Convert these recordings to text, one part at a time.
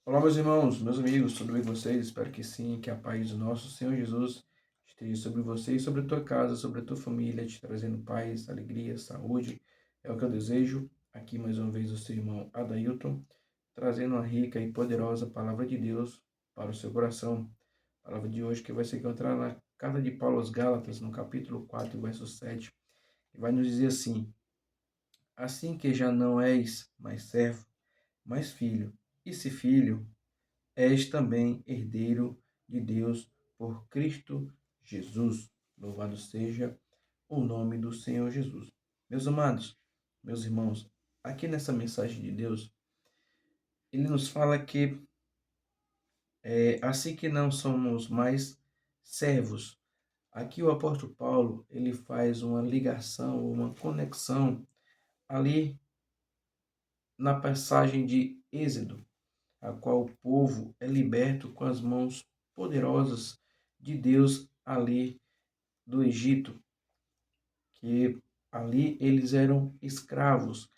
Olá, meus irmãos, meus amigos, tudo bem com vocês? Espero que sim, que a paz do nosso Senhor Jesus esteja sobre você e sobre a tua casa, sobre a tua família, te trazendo paz, alegria, saúde. É o que eu desejo. Aqui mais uma vez o seu irmão Adailton, trazendo uma rica e poderosa palavra de Deus para o seu coração. A palavra de hoje que vai se encontrar na carta de Paulo aos Gálatas, no capítulo 4, verso 7, que vai nos dizer assim: Assim que já não és mais servo, mas filho, e se filho, és também herdeiro de Deus por Cristo Jesus. Louvado seja o nome do Senhor Jesus. Meus amados, meus irmãos, aqui nessa mensagem de Deus, ele nos fala que assim que não somos mais servos, aqui o apóstolo Paulo, ele faz uma ligação, uma conexão ali na passagem de Êxodo, a qual o povo é liberto com as mãos poderosas de Deus ali do Egito, que ali eles eram escravos,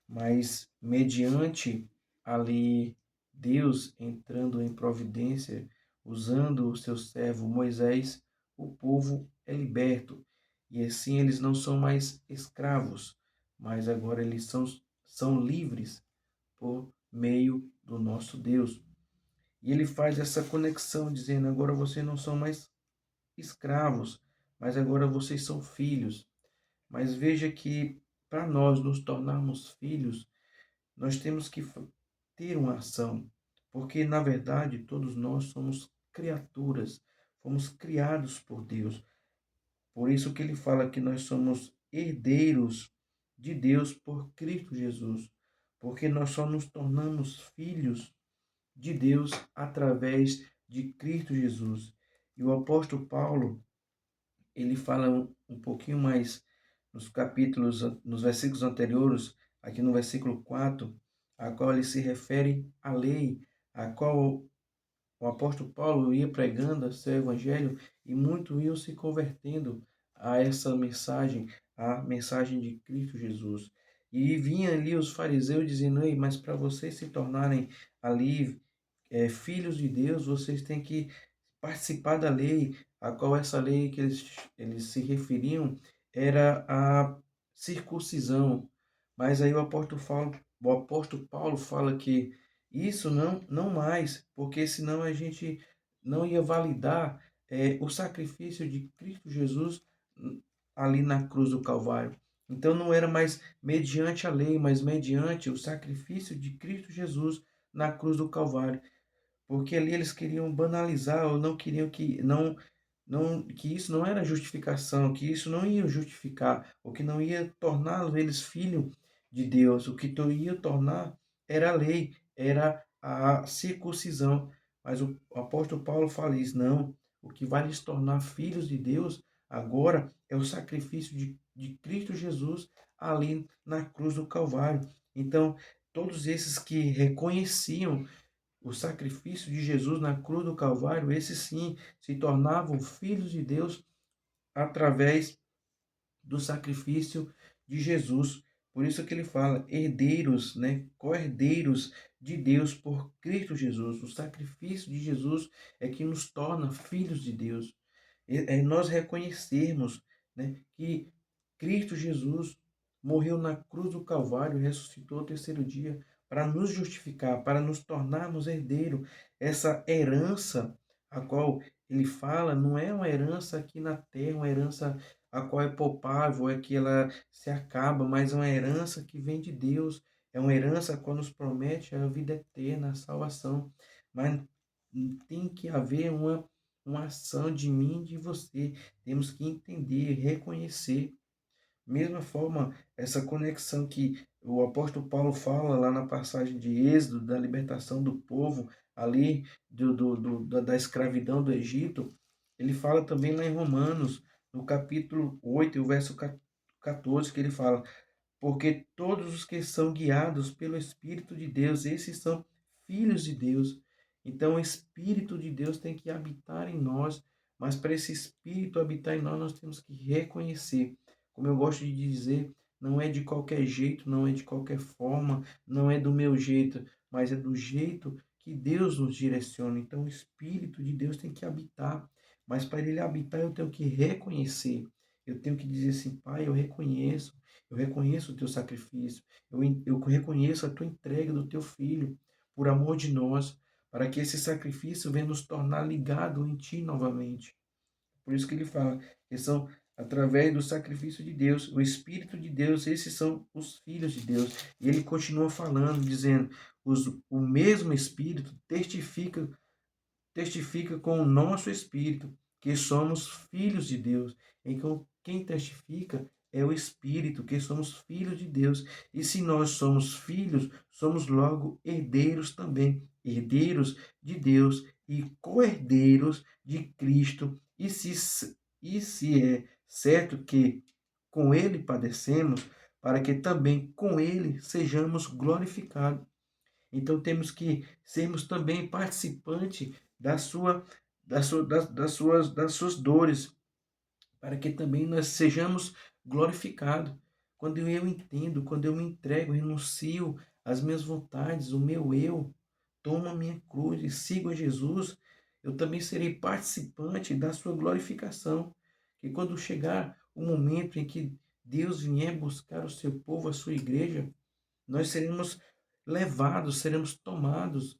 mas mediante ali Deus entrando em providência, usando o seu servo Moisés, o povo é liberto. E assim eles não são mais escravos, mas agora eles são livres por meio do nosso Deus. E ele faz essa conexão, dizendo: agora vocês não são mais escravos, mas agora vocês são filhos. Mas veja que para nós nos tornarmos filhos, nós temos que ter uma ação, porque na verdade todos nós somos criaturas, fomos criados por Deus. Por isso que ele fala que nós somos herdeiros de Deus por Cristo Jesus, porque nós só nos tornamos filhos de Deus através de Cristo Jesus. E o apóstolo Paulo, ele fala um pouquinho mais nos capítulos, nos versículos anteriores, aqui no versículo 4, a qual ele se refere à lei, a qual o apóstolo Paulo ia pregando seu evangelho e muitos iam se convertendo a essa mensagem, a mensagem de Cristo Jesus. E vinha ali os fariseus dizendo: ei, mas para vocês se tornarem ali filhos de Deus, vocês têm que participar da lei, a qual essa lei que eles se referiam era a circuncisão. Mas aí o apóstolo Paulo fala que isso não mais, porque senão a gente não ia validar o sacrifício de Cristo Jesus ali na cruz do Calvário. Então não era mais mediante a lei, mas mediante o sacrifício de Cristo Jesus na cruz do Calvário, porque ali eles queriam banalizar, ou não queriam que isso não era justificação, que isso não ia justificar, o que não ia torná-los eles filhos de Deus, o que ia tornar era a lei, era a circuncisão. Mas o apóstolo Paulo fala isso: não, o que vai lhes tornar filhos de Deus agora é o sacrifício de Cristo Jesus ali na cruz do Calvário. Então, todos esses que reconheciam o sacrifício de Jesus na cruz do Calvário, esses sim se tornavam filhos de Deus através do sacrifício de Jesus. Por isso que ele fala herdeiros, né, co-herdeiros de Deus por Cristo Jesus. O sacrifício de Jesus é que nos torna filhos de Deus. É nós reconhecermos, né, que Cristo Jesus morreu na cruz do Calvário e ressuscitou ao terceiro dia para nos justificar, para nos tornarmos herdeiro. Essa herança a qual ele fala não é uma herança aqui na terra, uma herança a qual é palpável, é que ela se acaba, mas é uma herança que vem de Deus, é uma herança a qual nos promete a vida eterna, a salvação. Mas tem que haver uma ação de mim e de você. Temos que entender, reconhecer. Mesma forma, essa conexão que o apóstolo Paulo fala lá na passagem de Êxodo, da libertação do povo ali, da escravidão do Egito, ele fala também lá em Romanos, no capítulo 8, o verso 14, que ele fala: porque todos os que são guiados pelo Espírito de Deus, esses são filhos de Deus. Então, o Espírito de Deus tem que habitar em nós, mas para esse Espírito habitar em nós, nós temos que reconhecer. Como eu gosto de dizer, não é de qualquer jeito, não é de qualquer forma, não é do meu jeito, mas é do jeito que Deus nos direciona. Então, o Espírito de Deus tem que habitar. Mas para ele habitar, eu tenho que reconhecer. Eu tenho que dizer assim, Pai, eu reconheço o teu sacrifício, eu reconheço a tua entrega do teu filho por amor de nós, para que esse sacrifício venha nos tornar ligado em ti novamente. Por isso que ele fala que são através do sacrifício de Deus, o Espírito de Deus, esses são os filhos de Deus. E ele continua falando, dizendo, o mesmo Espírito testifica com o nosso espírito que somos filhos de Deus. Então, quem testifica é o Espírito, que somos filhos de Deus. E se nós somos filhos, somos logo herdeiros também, herdeiros de Deus e co-herdeiros de Cristo. E se é certo que com ele padecemos, para que também com ele sejamos glorificados. Então temos que sermos também participantes das suas dores, para que também nós sejamos glorificados. Quando eu entendo, quando eu me entrego, renuncio às minhas vontades, o meu eu, tomo a minha cruz e sigo a Jesus, eu também serei participante da sua glorificação. Que quando chegar o momento em que Deus vier buscar o seu povo, a sua igreja, nós seremos levados, seremos tomados.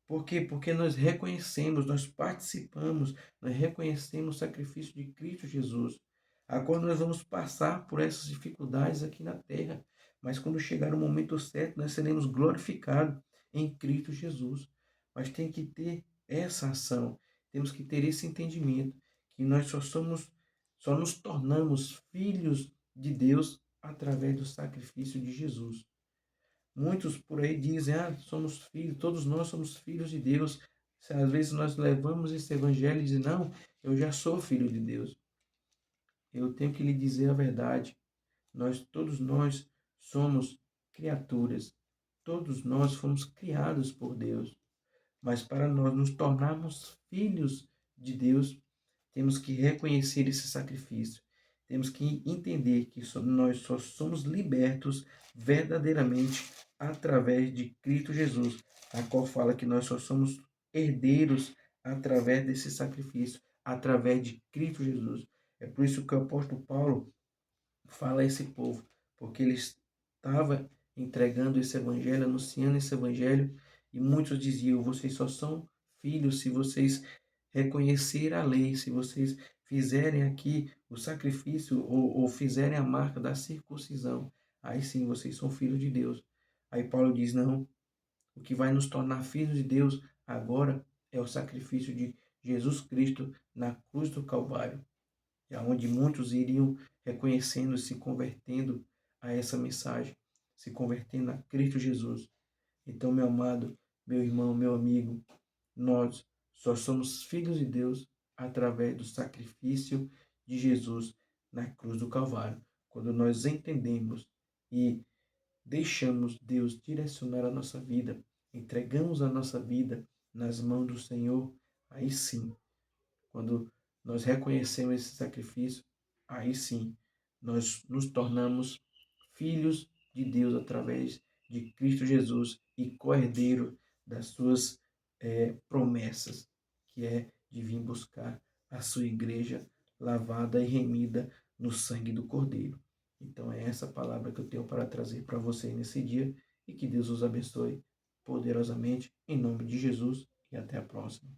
Por quê? Porque nós reconhecemos, nós participamos, nós reconhecemos o sacrifício de Cristo Jesus. Agora nós vamos passar por essas dificuldades aqui na terra, mas quando chegar o momento certo, nós seremos glorificados em Cristo Jesus. Mas tem que ter essa ação, temos que ter esse entendimento que nós só nos tornamos filhos de Deus através do sacrifício de Jesus. Muitos por aí dizem, somos filhos, todos nós somos filhos de Deus. Às vezes nós levamos esse evangelho e dizemos, não, eu já sou filho de Deus. Eu tenho que lhe dizer a verdade. Todos nós somos criaturas. Todos nós fomos criados por Deus. Mas para nós nos tornarmos filhos de Deus, temos que reconhecer esse sacrifício. Temos que entender que nós só somos libertos verdadeiramente através de Cristo Jesus, a qual fala que nós só somos herdeiros através desse sacrifício, através de Cristo Jesus. É por isso que o apóstolo Paulo fala a esse povo, porque ele estava entregando esse evangelho, anunciando esse evangelho, e muitos diziam: vocês só são filhos se vocês reconhecerem a lei, se vocês fizerem aqui o sacrifício ou fizerem a marca da circuncisão. Aí sim vocês são filhos de Deus. Aí Paulo diz: não, o que vai nos tornar filhos de Deus agora é o sacrifício de Jesus Cristo na cruz do Calvário, e aonde muitos iriam reconhecendo, se convertendo a essa mensagem, se convertendo a Cristo Jesus. Então, meu amado, meu irmão, meu amigo, nós só somos filhos de Deus através do sacrifício de Jesus na cruz do Calvário. Quando nós entendemos e deixamos Deus direcionar a nossa vida, entregamos a nossa vida nas mãos do Senhor, aí sim, quando nós reconhecemos esse sacrifício, aí sim nós nos tornamos filhos de Deus através de Cristo Jesus e co-herdeiro das suas promessas, que é de vir buscar a sua igreja lavada e remida no sangue do Cordeiro. Então é essa palavra que eu tenho para trazer para você nesse dia, e que Deus os abençoe poderosamente, em nome de Jesus, e até a próxima.